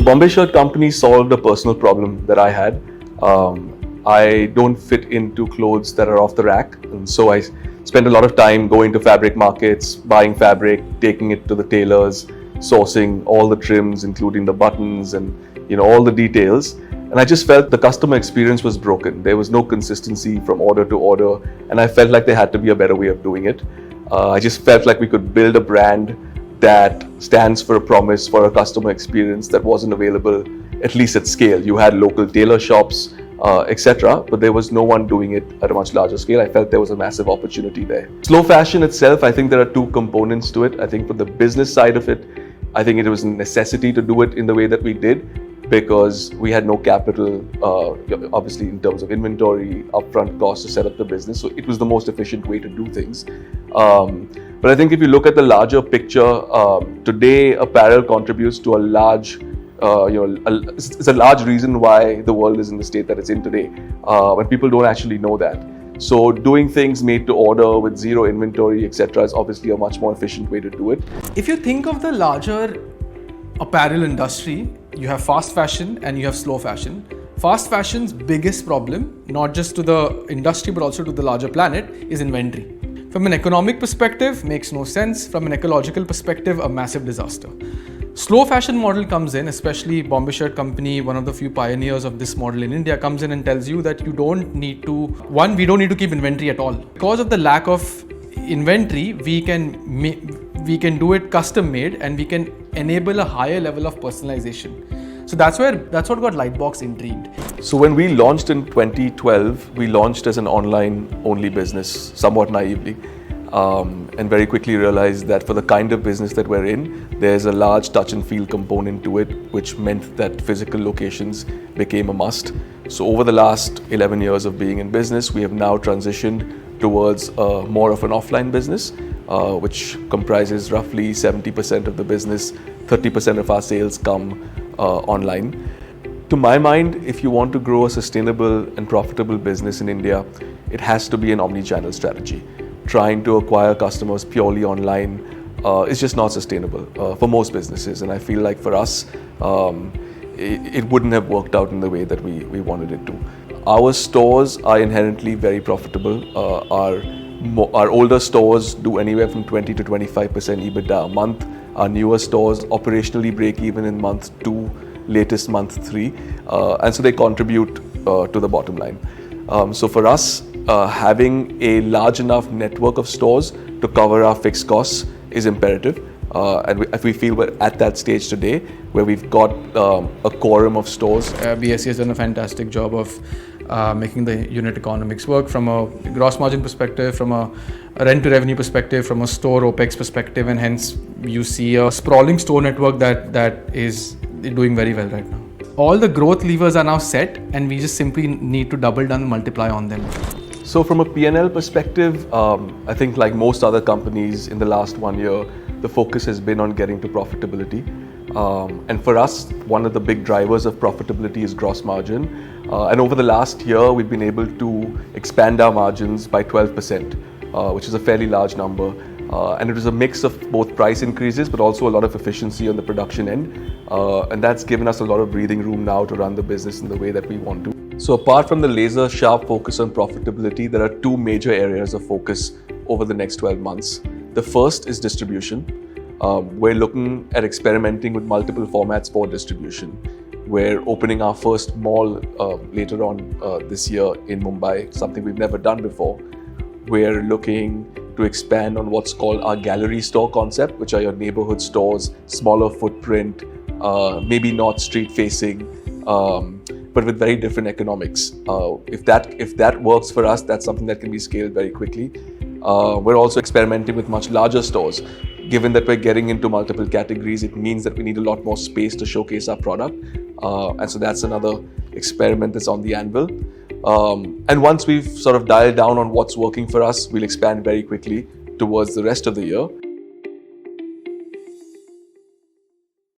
So Bombay Shirt Company solved a personal problem that I had. I don't fit into clothes that are off the rack, and so I spent a lot of time going to fabric markets, buying fabric, taking it to the tailors, sourcing all the trims, including the buttons and all the details. And I just felt the customer experience was broken. There was no consistency from order to order, and I felt like there had to be a better way of doing it. I just felt like we could build a brand that stands for a promise for a customer experience that wasn't available, at least at scale. You had local tailor shops, etc., but there was no one doing it at a much larger scale. I felt there was a massive opportunity there. Slow fashion itself, I think there are two components to it. I think for the business side of it, I think it was a necessity to do it in the way that we did, because we had no capital, obviously in terms of inventory, upfront costs to set up the business. So it was the most efficient way to do things. But I think if you look at the larger picture, today apparel contributes to a large, it's a large reason why the world is in the state that it's in today, when people don't actually know that. So doing things made to order with zero inventory, etc., is obviously a much more efficient way to do it. If you think of the larger apparel industry, you have fast fashion and you have slow fashion. Fast fashion's biggest problem, not just to the industry but also to the larger planet, is inventory. From an economic perspective, makes no sense. From an ecological perspective, a massive disaster. Slow fashion model comes in, especially Bombay Shirt Company, one of the few pioneers of this model in India, comes in and tells you that we don't need to keep inventory at all. Because of the lack of inventory, we can do it custom made, and we can enable a higher level of personalization. So that's what got Lightbox intrigued. So when we launched in 2012, we launched as an online only business, somewhat naively, and very quickly realized that for the kind of business that we're in, there's a large touch and feel component to it, which meant that physical locations became a must. So over the last 11 years of being in business, we have now transitioned towards more of an offline business, which comprises roughly 70% of the business, 30% of our sales come online. To my mind, if you want to grow a sustainable and profitable business in India, it has to be an omni-channel strategy. Trying to acquire customers purely online is just not sustainable for most businesses, and I feel like for us, it wouldn't have worked out in the way that we wanted it to. Our stores are inherently very profitable. Our older stores do anywhere from 20 to 25% EBITDA a month. Our newer stores operationally break even in month 2, latest month 3, and so they contribute to the bottom line. So for us, having a large enough network of stores to cover our fixed costs is imperative, and we feel we're at that stage today where we've got a quorum of stores. BSC has done a fantastic job of making the unit economics work from a gross margin perspective, from a rent to revenue perspective, from a store OPEX perspective, and hence you see a sprawling store network that is doing very well right now. All the growth levers are now set, and we just simply need to double down and multiply on them. So from a P&L perspective, I think like most other companies in the last 1 year, the focus has been on getting to profitability. And for us, one of the big drivers of profitability is gross margin. And over the last year, we've been able to expand our margins by 12%, which is a fairly large number. And it was a mix of both price increases, but also a lot of efficiency on the production end. And that's given us a lot of breathing room now to run the business in the way that we want to. So apart from the laser sharp focus on profitability, there are two major areas of focus over the next 12 months. The first is distribution. We're looking at experimenting with multiple formats for distribution. We're opening our first mall later on this year in Mumbai, something we've never done before. We're looking to expand on what's called our gallery store concept, which are your neighborhood stores, smaller footprint, maybe not street facing, but with very different economics. If that works for us, that's something that can be scaled very quickly. We're also experimenting with much larger stores. Given that we're getting into multiple categories, it means that we need a lot more space to showcase our product. And so that's another experiment that's on the anvil. And once we've sort of dialed down on what's working for us, we'll expand very quickly towards the rest of the year.